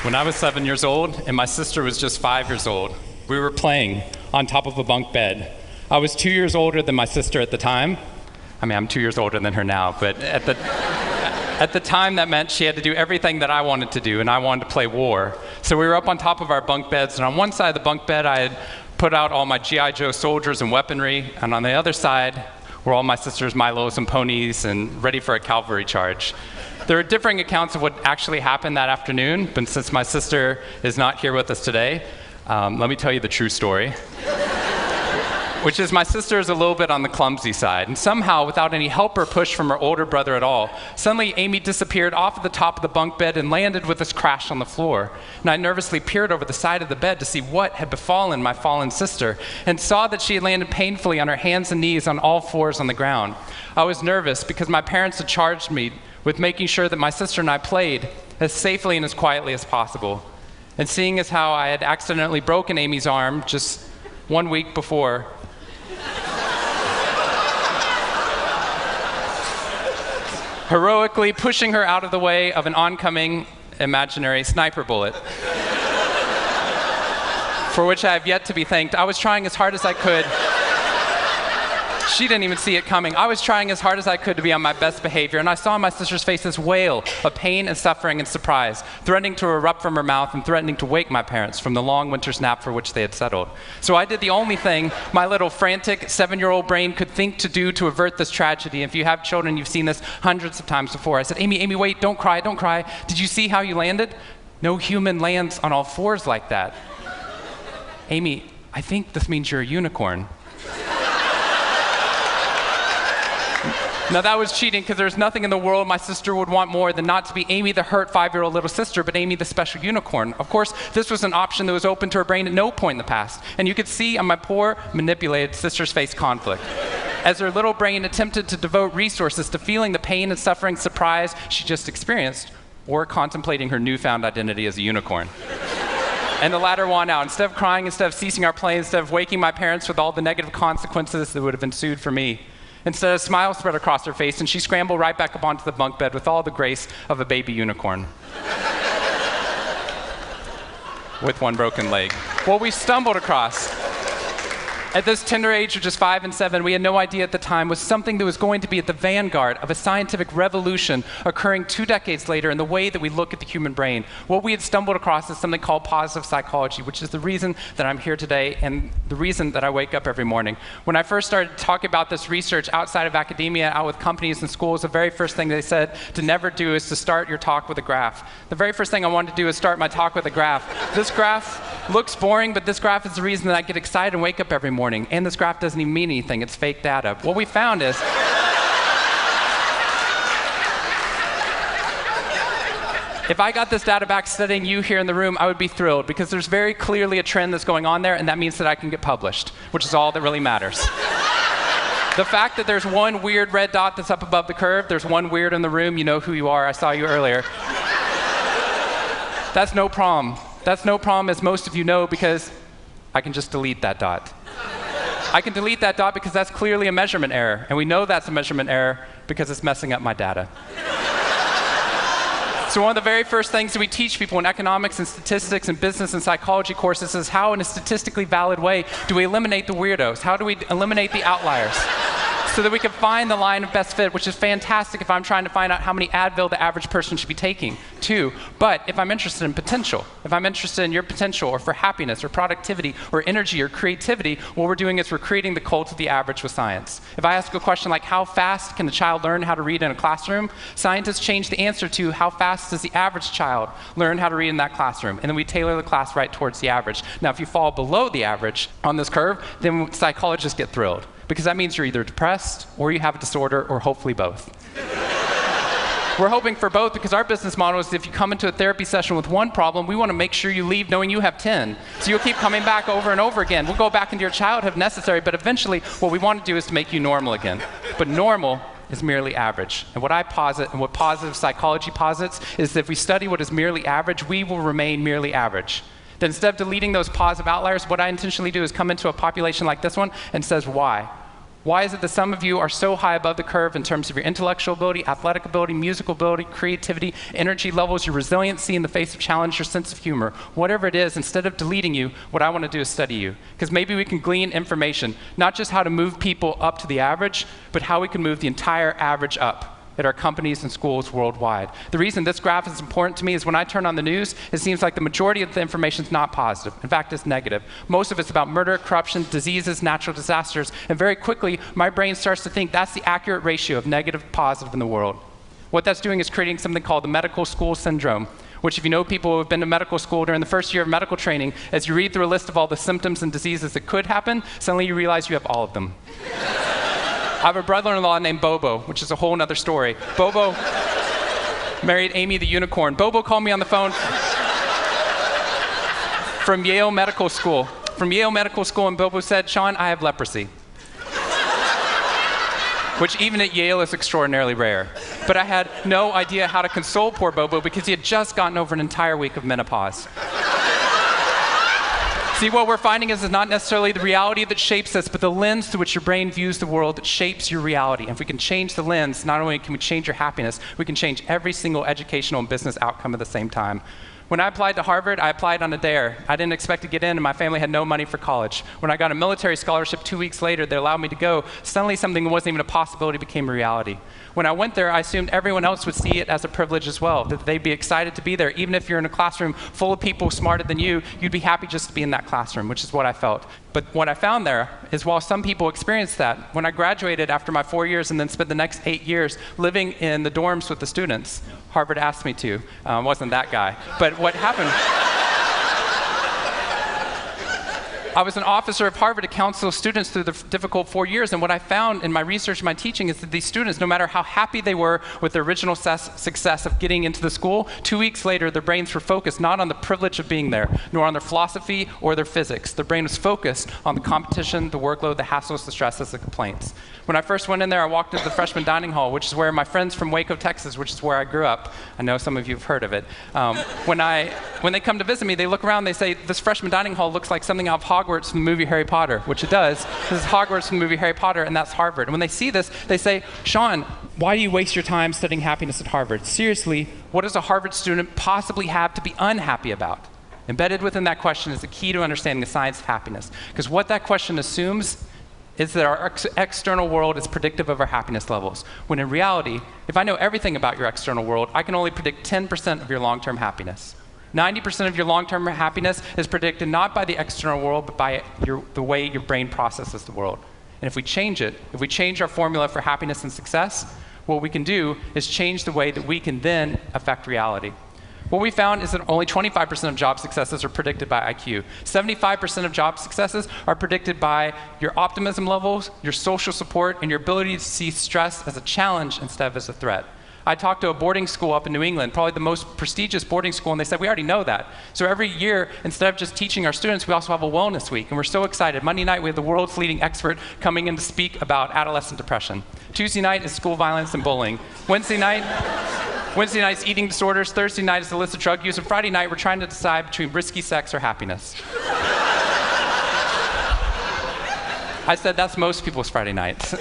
When I was 7 years old and my sister was just 5 years old, we were playing on top of a bunk bed. I was 2 years older than my sister at the time. I mean, I'm 2 years older than her now, but at the time that meant she had to do everything that I wanted to do, and I wanted to play war. So we were up on top of our bunk beds, and on one side of the bunk bed I had put out all my G.I. Joe soldiers and weaponry, and on the other side were all my sister's Milos and ponies and ready for a cavalry charge. There are differing accounts of what actually happened that afternoon, but since my sister is not here with us today, let me tell you the true story. Which is my sister is a little bit on the clumsy side, and somehow, without any help or push from her older brother at all, suddenly Amy disappeared off of the top of the bunk bed and landed with this crash on the floor. And I nervously peered over the side of the bed to see what had befallen my fallen sister, and saw that she had landed painfully on her hands and knees on all fours on the ground. I was nervous because my parents had charged me with making sure that my sister and I played as safely and as quietly as possible. And seeing as how I had accidentally broken Amy's arm just 1 week before, heroically pushing her out of the way of an oncoming imaginary sniper bullet, for which I have yet to be thanked. I was trying as hard as I could. She didn't even see it coming. I was trying as hard as I could to be on my best behavior, and I saw my sister's face this wail of pain and suffering and surprise, threatening to erupt from her mouth and threatening to wake my parents from the long winter's nap for which they had settled. So I did the only thing my little frantic 7-year-old brain could think to do to avert this tragedy. If you have children, you've seen this hundreds of times before. I said, Amy, wait, don't cry, don't cry. Did you see how you landed? No human lands on all fours like that. Amy, I think this means you're a unicorn. Now that was cheating, because there's nothing in the world my sister would want more than not to be Amy the hurt 5-year-old little sister, but Amy the special unicorn. Of course, this was an option that was open to her brain at no point in the past, and you could see on my poor, manipulated sister's face conflict, as her little brain attempted to devote resources to feeling the pain and suffering surprise she just experienced, or contemplating her newfound identity as a unicorn. And the latter won out. Instead of crying, instead of ceasing our play, instead of waking my parents with all the negative consequences that would have ensued for me, instead, a smile spread across her face, and she scrambled right back up onto the bunk bed with all the grace of a baby unicorn. With one broken leg. What we stumbled across at this tender age of just 5 and 7, we had no idea at the time, was something that was going to be at the vanguard of a scientific revolution occurring 2 decades later in the way that we look at the human brain. What we had stumbled across is something called positive psychology, which is the reason that I'm here today and the reason that I wake up every morning. When I first started talking about this research outside of academia, out with companies and schools, the very first thing they said to never do is to start your talk with a graph. The very first thing I wanted to do is start my talk with a graph. This graph looks boring, but this graph is the reason that I get excited and wake up every morning. And this graph doesn't even mean anything. It's fake data. What we found is if I got this data back studying you here in the room, I would be thrilled, because there's very clearly a trend that's going on there, and that means that I can get published, which is all that really matters. The fact that there's one weird red dot that's up above the curve, there's one weird in the room, you know who you are, I saw you earlier. That's no problem. That's no problem, as most of you know, because I can just delete that dot. I can delete that dot because that's clearly a measurement error, and we know that's a measurement error because it's messing up my data. So one of the very first things that we teach people in economics and statistics and business and psychology courses is how, in a statistically valid way, do we eliminate the weirdos? How do we eliminate the outliers? So that we can find the line of best fit, which is fantastic if I'm trying to find out how many Advil the average person should be taking, too. But if I'm interested in potential, if I'm interested in your potential, or for happiness, or productivity, or energy, or creativity, what we're doing is we're creating the cult of the average with science. If I ask a question like, how fast can a child learn how to read in a classroom? Scientists change the answer to, how fast does the average child learn how to read in that classroom? And then we tailor the class right towards the average. Now, if you fall below the average on this curve, then psychologists get thrilled, because that means you're either depressed, or you have a disorder, or hopefully both. We're hoping for both, because our business model is if you come into a therapy session with one problem, we want to make sure you leave knowing you have 10. So you'll keep coming back over and over again. We'll go back into your childhood if necessary, but eventually what we want to do is to make you normal again. But normal is merely average. And what I posit, and what positive psychology posits, is that if we study what is merely average, we will remain merely average. Then instead of deleting those positive outliers, what I intentionally do is come into a population like this one and says, why? Why is it that some of you are so high above the curve in terms of your intellectual ability, athletic ability, musical ability, creativity, energy levels, your resiliency in the face of challenge, your sense of humor? Whatever it is, instead of deleting you, what I want to do is study you. Because maybe we can glean information, not just how to move people up to the average, but how we can move the entire average up at our companies and schools worldwide. The reason this graph is important to me is when I turn on the news, it seems like the majority of the information is not positive. In fact, it's negative. Most of it's about murder, corruption, diseases, natural disasters, and very quickly, my brain starts to think that's the accurate ratio of negative to positive in the world. What that's doing is creating something called the medical school syndrome, which if you know people who have been to medical school during the first year of medical training, as you read through a list of all the symptoms and diseases that could happen, suddenly you realize you have all of them. I have a brother-in-law named Bobo, which is a whole other story. Bobo married Amy the unicorn. Bobo called me on the phone from Yale Medical School. And Bobo said, Shawn, I have leprosy. Which even at Yale is extraordinarily rare. But I had no idea how to console poor Bobo because he had just gotten over an entire week of menopause. See, what we're finding is not necessarily the reality that shapes us, but the lens through which your brain views the world that shapes your reality. And if we can change the lens, not only can we change your happiness, we can change every single educational and business outcome at the same time. When I applied to Harvard, I applied on a dare. I didn't expect to get in, and my family had no money for college. When I got a military scholarship 2 weeks later that allowed me to go, suddenly something that wasn't even a possibility became a reality. When I went there, I assumed everyone else would see it as a privilege as well, that they'd be excited to be there. Even if you're in a classroom full of people smarter than you, you'd be happy just to be in that classroom, which is what I felt. But what I found there is while some people experienced that, when I graduated after my 4 years and then spent the next 8 years living in the dorms with the students, Harvard asked me to. Wasn't that guy. But what happened, I was an officer of Harvard to counsel students through the difficult 4 years, and what I found in my research and my teaching is that these students, no matter how happy they were with their original success of getting into the school, 2 weeks later their brains were focused not on the privilege of being there, nor on their philosophy or their physics. Their brain was focused on the competition, the workload, the hassles, the stresses, the complaints. When I first went in there, I walked into the freshman dining hall, which is where my friends from Waco, Texas, which is where I grew up, I know some of you have heard of it. When they come to visit me, they look around, they say, this freshman dining hall looks like something out of Hogwarts from the movie Harry Potter, which it does. This is Hogwarts from the movie Harry Potter, and that's Harvard. And when they see this, they say, Shawn, why do you waste your time studying happiness at Harvard? Seriously, what does a Harvard student possibly have to be unhappy about? Embedded within that question is the key to understanding the science of happiness. Because what that question assumes is that our external world is predictive of our happiness levels. When in reality, if I know everything about your external world, I can only predict 10% of your long-term happiness. 90% of your long-term happiness is predicted not by the external world, but by the way your brain processes the world. And if we change it, if we change our formula for happiness and success, what we can do is change the way that we can then affect reality. What we found is that only 25% of job successes are predicted by IQ. 75% of job successes are predicted by your optimism levels, your social support, and your ability to see stress as a challenge instead of as a threat. I talked to a boarding school up in New England, probably the most prestigious boarding school, and they said, we already know that. So every year, instead of just teaching our students, we also have a wellness week, and we're so excited. Monday night, we have the world's leading expert coming in to speak about adolescent depression. Tuesday night is school violence and bullying. Wednesday night's eating disorders. Thursday night is illicit drug use. And Friday night, we're trying to decide between risky sex or happiness. I said, that's most people's Friday nights.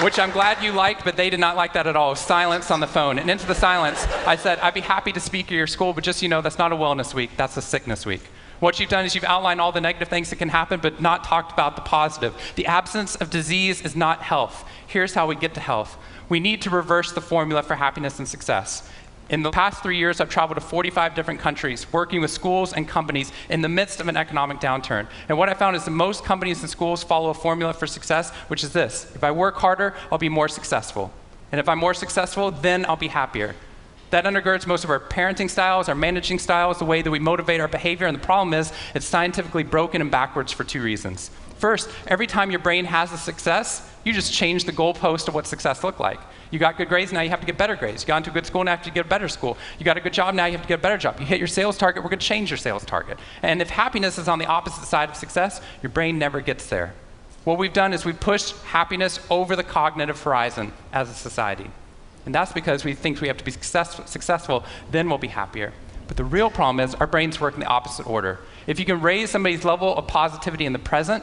Which I'm glad you liked, but they did not like that at all. Silence on the phone. And into the silence, I said, I'd be happy to speak at your school, but just so you know, that's not a wellness week, that's a sickness week. What you've done is you've outlined all the negative things that can happen, but not talked about the positive. The absence of disease is not health. Here's how we get to health. We need to reverse the formula for happiness and success. In the past 3 years, I've traveled to 45 different countries, working with schools and companies in the midst of an economic downturn. And what I found is that most companies and schools follow a formula for success, which is this: if I work harder, I'll be more successful. And if I'm more successful, then I'll be happier. That undergirds most of our parenting styles, our managing styles, the way that we motivate our behavior. And the problem is, it's scientifically broken and backwards for two reasons. First, every time your brain has a success, you just change the goalpost of what success looked like. You got good grades, now you have to get better grades. You got into a good school, now you have to get a better school. You got a good job, now you have to get a better job. You hit your sales target, we're going to change your sales target. And if happiness is on the opposite side of success, your brain never gets there. What we've done is we've pushed happiness over the cognitive horizon as a society. And that's because we think we have to be successful, then we'll be happier. But the real problem is our brains work in the opposite order. If you can raise somebody's level of positivity in the present,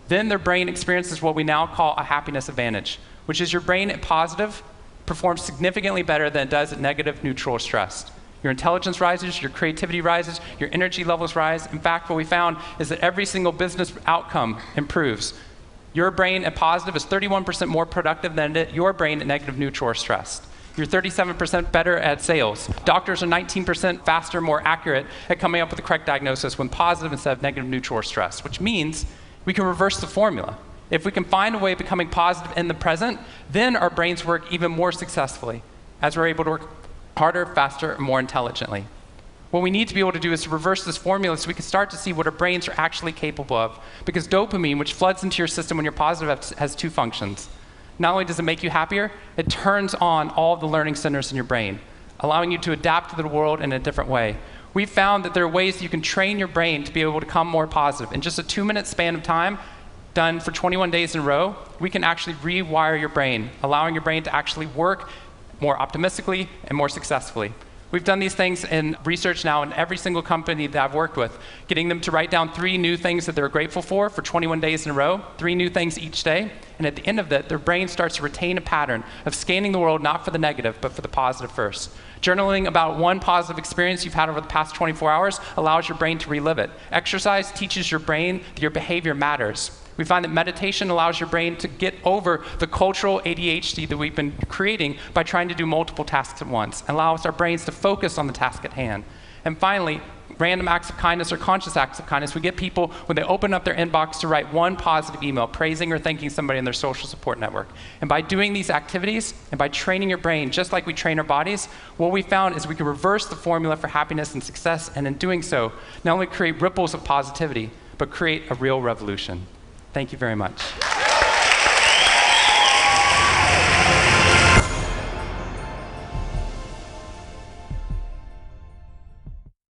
then their brain experiences what we now call a happiness advantage, which is your brain at positive performs significantly better than it does at negative, neutral, or stressed. Your intelligence rises, your creativity rises, your energy levels rise. In fact, what we found is that every single business outcome improves. Your brain at positive is 31% more productive than your brain at negative, neutral, or stressed. You're 37% better at sales. Doctors are 19% faster, more accurate at coming up with the correct diagnosis when positive instead of negative, neutral, or stressed, which means we can reverse the formula. If we can find a way of becoming positive in the present, then our brains work even more successfully as we're able to work harder, faster, and more intelligently. What we need to be able to do is to reverse this formula so we can start to see what our brains are actually capable of. Because dopamine, which floods into your system when you're positive, has two functions. Not only does it make you happier, it turns on all the learning centers in your brain, allowing you to adapt to the world in a different way. We've found that there are ways you can train your brain to be able to become more positive. In just a 2-minute span of time, done for 21 days in a row, we can actually rewire your brain, allowing your brain to actually work more optimistically and more successfully. We've done these things in research now in every single company that I've worked with, getting them to write down 3 new things that they're grateful for 21 days in a row, 3 new things each day. And at the end of that, their brain starts to retain a pattern of scanning the world not for the negative, but for the positive first. Journaling about one positive experience you've had over the past 24 hours allows your brain to relive it. Exercise teaches your brain that your behavior matters. We find that meditation allows your brain to get over the cultural ADHD that we've been creating by trying to do multiple tasks at once, and allows our brains to focus on the task at hand. And finally, random acts of kindness or conscious acts of kindness. We get people, when they open up their inbox, to write one positive email praising or thanking somebody in their social support network. And by doing these activities and by training your brain, just like we train our bodies, what we found is we can reverse the formula for happiness and success, and in doing so, not only create ripples of positivity, but create a real revolution. Thank you very much.